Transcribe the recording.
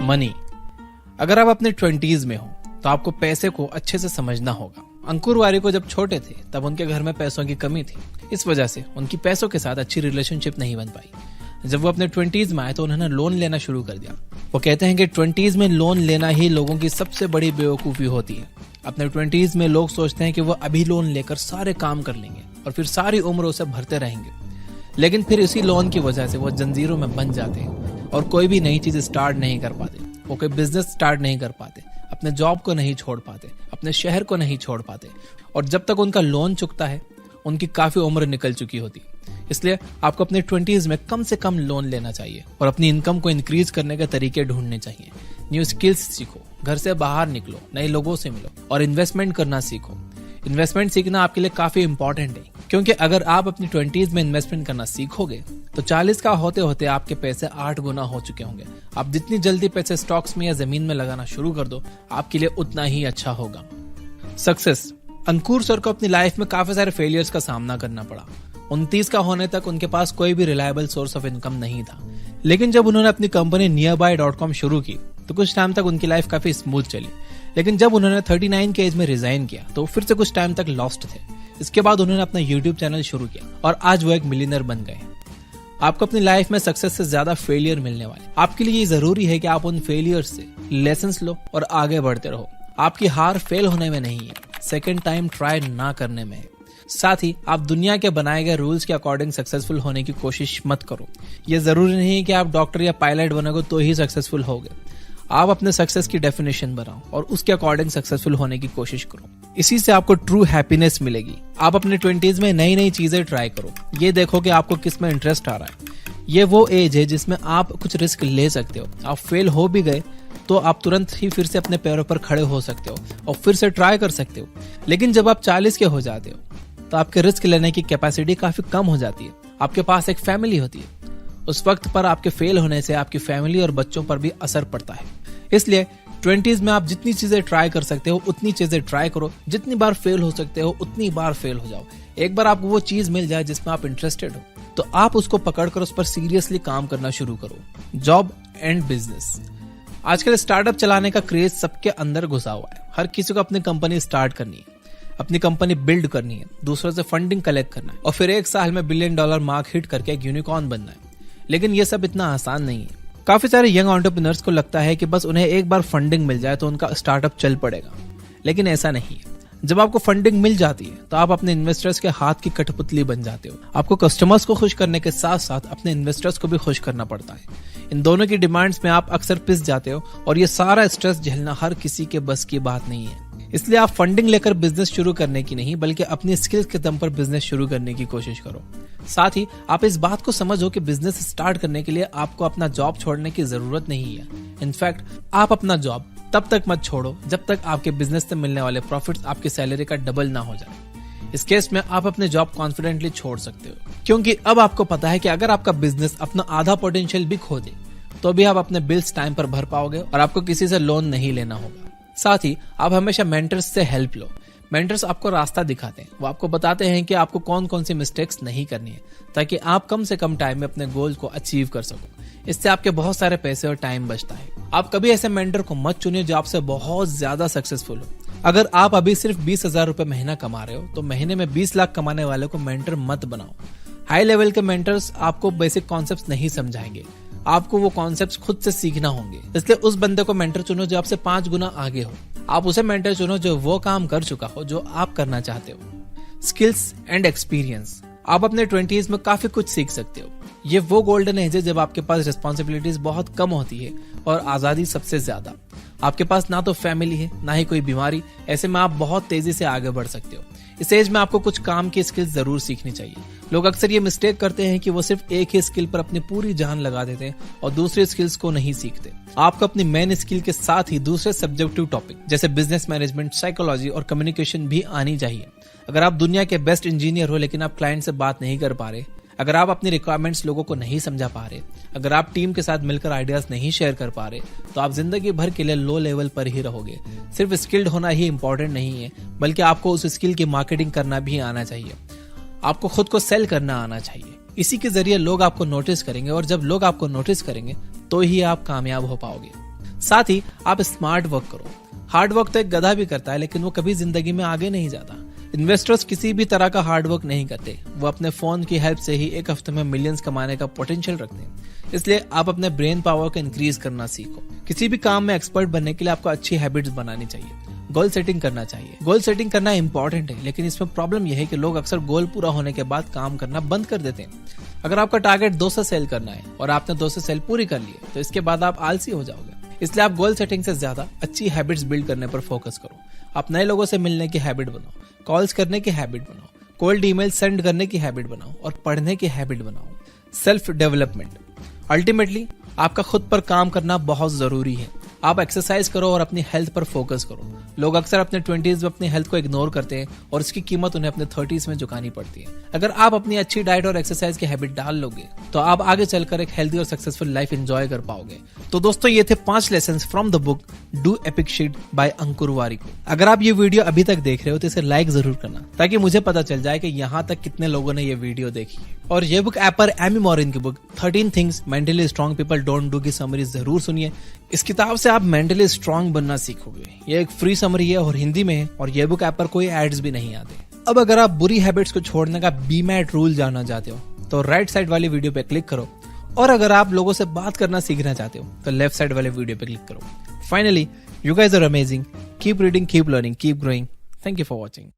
Money. अगर आप अपने 20s में हो तो आपको पैसे को अच्छे से समझना होगा। अंकुर वारिको जब छोटे थे तब उनके घर में पैसों की कमी थी। इस वजह से उनकी पैसों के साथ अच्छी रिलेशनशिप नहीं बन पाई। जब वो अपने 20s में आए तो उन्होंने लोन लेना शुरू कर दिया। वो कहते हैं कि 20s में लोन लेना ही लोगों की सबसे बड़ी बेवकूफ़ी होती है। अपने 20s में लोग सोचते हैं कि वो अभी लोन लेकर सारे काम कर लेंगे और फिर सारी उम्र उसे भरते रहेंगे, लेकिन फिर इसी लोन की वजह से वो जंजीरों में बंध जाते हैं और कोई भी नई चीज़ स्टार्ट नहीं कर पाते। वो कोई बिजनेस स्टार्ट नहीं कर पाते, अपने जॉब को नहीं छोड़ पाते, अपने शहर को नहीं छोड़ पाते, और जब तक उनका लोन चुकता है उनकी काफ़ी उम्र निकल चुकी होती। इसलिए आपको अपने 20s में कम से कम लोन लेना चाहिए और अपनी इनकम को इंक्रीज करने के तरीके ढूंढने चाहिए। न्यू स्किल्स सीखो, घर से बाहर निकलो, नए लोगों से मिलो और इन्वेस्टमेंट करना सीखो। इन्वेस्टमेंट सीखना आपके लिए काफ़ी इंपॉर्टेंट है, क्योंकि अगर आप अपनी 20s में इन्वेस्टमेंट करना सीखोगे तो 40 का होते होते आपके पैसे 8 गुना हो चुके होंगे। आप जितनी जल्दी पैसे स्टॉक्स में या जमीन में लगाना शुरू कर दो, आपके लिए उतना ही अच्छा होगा। सक्सेस। अंकुर सर को अपनी लाइफ में काफी सारे फेलियर्स का सामना करना पड़ा। 29 का होने तक उनके पास कोई भी रिलायबल सोर्स ऑफ इनकम नहीं था, लेकिन जब उन्होंने अपनी कंपनी nearby.com शुरू की तो कुछ टाइम तक उनकी लाइफ काफी स्मूथ चली। लेकिन जब उन्होंने 39 के एज में रिजाइन किया तो फिर से कुछ टाइम तक लॉस्ट थे। इसके बाद उन्होंने अपना यूट्यूब चैनल शुरू किया और आज वो एक मिलियनर बन गए। आपको अपनी लाइफ में सक्सेस से ज्यादा फेलियर मिलने वाले। आपके लिए ये जरूरी है कि आप उन फेलियर से लेसन्स लो और आगे बढ़ते रहो। आपकी हार फेल होने में नहीं है, सेकेंड टाइम ट्राई ना करने में है। साथ ही आप दुनिया के बनाए गए रूल्स के अकॉर्डिंग सक्सेसफुल होने की कोशिश मत करो। ये जरूरी नहीं है कि आप डॉक्टर या पायलट बनोगे तो ही सक्सेसफुल होगे। आप अपने सक्सेस की डेफिनेशन बनाओ और उसके अकॉर्डिंग सक्सेसफुल होने की कोशिश करो। इसी से आपको ट्रू हैप्पीनेस मिलेगी। आप अपने 20s में नई नई चीजें ट्राई करो। ये देखो कि आपको किस में इंटरेस्ट आ रहा है। ये वो एज है जिसमें आप कुछ रिस्क ले सकते हो। आप फेल हो भी गए तो आप तुरंत ही फिर से अपने पैरों पर खड़े हो सकते हो और फिर से ट्राई कर सकते हो। लेकिन जब आप 40 के हो जाते हो तो आपके रिस्क लेने की कैपेसिटी काफी कम हो जाती है। आपके पास एक फैमिली होती है। उस वक्त पर आपके फेल होने से आपकी फैमिली और बच्चों पर भी असर पड़ता है। इसलिए 20s में आप जितनी चीजें ट्राई कर सकते हो उतनी चीजें ट्राई करो। जितनी बार फेल हो सकते हो उतनी बार फेल हो जाओ। एक बार आपको वो चीज मिल जाए जिसमें आप इंटरेस्टेड हो तो आप उसको पकड़कर उस पर सीरियसली काम करना शुरू करो। Job and business. आजकल स्टार्टअप चलाने का क्रेज सबके अंदर घुसा हुआ है। हर किसी को अपनी कंपनी स्टार्ट करनी है, अपनी कंपनी बिल्ड करनी है, दूसरों से फंडिंग कलेक्ट करना है और फिर 1 साल में $1 बिलियन मार्क हिट करके एक यूनिकॉर्न बनना है। लेकिन ये सब इतना आसान नहीं है। काफी सारे यंग एंटरप्रेन्योर्स को लगता है कि बस उन्हें एक बार फंडिंग मिल जाए तो उनका स्टार्टअप चल पड़ेगा, लेकिन ऐसा नहीं है। जब आपको फंडिंग मिल जाती है तो आप अपने इन्वेस्टर्स के हाथ की कठपुतली बन जाते हो। आपको कस्टमर्स को खुश करने के साथ साथ अपने इन्वेस्टर्स को भी खुश करना पड़ता है। इन दोनों की डिमांड्स में आप अक्सर पिस जाते हो और ये सारा स्ट्रेस झेलना हर किसी के बस की बात नहीं है। इसलिए आप फंडिंग लेकर बिजनेस शुरू करने की नहीं बल्कि अपनी स्किल्स के दम पर बिजनेस शुरू करने की कोशिश करो। साथ ही आप इस बात को समझो कि बिजनेस स्टार्ट करने के लिए आपको अपना जॉब छोड़ने की जरूरत नहीं है। इनफैक्ट आप अपना जॉब तब तक मत छोड़ो जब तक आपके बिजनेस से मिलने वाले प्रॉफिट्स आपकी सैलरी का डबल ना हो जाए। इस केस में आप अपने जॉब कॉन्फिडेंटली छोड़ सकते हो, क्योंकि अब आपको पता है कि अगर आपका बिजनेस अपना आधा पोटेंशियल भी खो दे तो भी आप अपने बिल्स टाइम पर भर पाओगे और आपको किसी से लोन नहीं लेना होगा। साथ ही आप हमेशा मेंटर्स से हेल्प लो। मेंटर्स आपको रास्ता दिखाते हैं। वो आपको बताते हैं कि आपको कौन कौन सी मिस्टेक्स नहीं करनी है ताकि आप कम से कम टाइम में अपने गोल को अचीव कर सको। इससे आपके बहुत सारे पैसे और टाइम बचता है। आप कभी ऐसे मेंटर को मत चुनिए जो आपसे बहुत ज्यादा सक्सेसफुल हो। अगर आप अभी सिर्फ 20,000 रुपए महीना कमा रहे हो तो महीने में 20 लाख कमाने वाले को मेंटर मत बनाओ। हाई लेवल के मेंटर्स आपको बेसिक कॉन्सेप्ट्स नहीं समझाएंगे। आपको वो कॉन्सेप्ट्स खुद से सीखना होंगे। इसलिए उस बंदे को मेंटर चुनो जो आपसे 5 गुना आगे हो। आप उसे मेंटर चुनो जो वो काम कर चुका हो जो आप करना चाहते हो। Skills and experience. आप अपने 20s में काफी कुछ सीख सकते हो। ये वो गोल्डन एज है जब आपके पास रिस्पॉन्सिबिलिटीज बहुत कम होती है और आजादी सबसे ज्यादा। आपके पास ना तो फैमिली है ना ही कोई बीमारी। ऐसे में आप बहुत तेजी से आगे बढ़ सकते हो। इस एज में आपको कुछ काम की स्किल्स जरूर सीखनी चाहिए। लोग अक्सर ये मिस्टेक करते हैं कि वो सिर्फ एक ही स्किल पर अपनी पूरी जान लगा देते हैं और दूसरे स्किल्स को नहीं सीखते। आपको अपनी मेन स्किल के साथ ही दूसरे सब्जेक्टिव टॉपिक जैसे बिजनेस मैनेजमेंट, साइकोलॉजी और कम्युनिकेशन भी आनी चाहिए। अगर आप दुनिया के बेस्ट इंजीनियर हो लेकिन आप क्लाइंट से बात नहीं कर पा रहे, अगर आप अपनी रिक्वायरमेंट्स लोगों को नहीं समझा पा रहे, अगर आप टीम के साथ मिलकर आइडियाज नहीं शेयर कर पा रहे, तो आप जिंदगी भर के लिए लो लेवल पर ही रहोगे। सिर्फ स्किल्ड होना ही इंपॉर्टेंट नहीं है, बल्कि आपको उस स्किल की मार्केटिंग करना भी आना चाहिए। आपको खुद को सेल करना आना चाहिए। इसी के जरिए लोग आपको नोटिस करेंगे और जब लोग आपको नोटिस करेंगे तो ही आप कामयाब हो पाओगे। साथ ही आप स्मार्ट वर्क करो। हार्ड वर्क तो एक गधा भी करता है, लेकिन वो कभी जिंदगी में आगे नहीं जाता। इन्वेस्टर्स किसी भी तरह का हार्ड वर्क नहीं करते, वो अपने फोन की हेल्प से ही एक हफ्ते में मिलियंस कमाने का पोटेंशियल रखते हैं। इसलिए आप अपने ब्रेन पावर को इंक्रीज करना सीखो। किसी भी काम में एक्सपर्ट बनने के लिए आपको अच्छी हैबिट्स बनानी चाहिए। गोल सेटिंग करना चाहिए। गोल सेटिंग करना इंपॉर्टेंट है, लेकिन इसमें प्रॉब्लम यह है कि लोग अक्सर गोल पूरा होने के बाद काम करना बंद कर देते हैं। अगर आपका टारगेट 200 सेल करना है और आपने 200 सेल पूरी कर ली है, तो इसके बाद आप आलसी हो जाओगे। इसलिए आप गोल सेटिंग से ज्यादा अच्छी हैबिट्स बिल्ड करने पर फोकस करो। आप नए लोगों से मिलने की हैबिट बनाओ, कॉल्स करने की हैबिट बनाओ, कोल्ड ईमेल सेंड करने की हैबिट बनाओ और पढ़ने की हैबिट बनाओ। Self development. अल्टीमेटली आपका खुद पर काम करना बहुत जरूरी है। आप एक्सरसाइज करो और अपनी हेल्थ पर फोकस करो। लोग अक्सर अपने 20s में अपनी हेल्थ को इग्नोर करते हैं और इसकी कीमत उन्हें अपने 30s में चुकानी पड़ती है। अगर आप अपनी अच्छी डाइट और एक्सरसाइज की हैबिट डाल लोगे तो आप आगे चलकर एक हेल्दी और सक्सेसफुल लाइफ एंजॉय कर पाओगे। तो दोस्तों, ये थे 5 lessons from the book do epic shit by Ankur Warikoo. अगर आप ये वीडियो अभी तक देख रहे हो तो इसे लाइक जरूर करना, ताकि मुझे पता चल जाए कि यहाँ तक कितने लोगों ने ये वीडियो देखी है। और ये बुक ऐप पर एमी मॉरिन की book 13 things mentally strong people don't do की समरी जरूर सुनिए। इस किताब से आप मेंटली स्ट्रांग बनना सीखोगे। ये एक फ्री समरी है और हिंदी में है, और ये बुक ऐप पर कोई एड्स भी नहीं आते। अब अगर आप बुरी हैबिट्स को छोड़ने का बीमैट रूल जानना चाहते हो तो राइट साइड वाली वीडियो पे क्लिक करो, और अगर आप लोगों से बात करना सीखना चाहते हो तो लेफ्ट साइड वाले वीडियो पे क्लिक करो। Finally, you guys are amazing. Keep reading, keep learning, keep growing. Thank you for watching.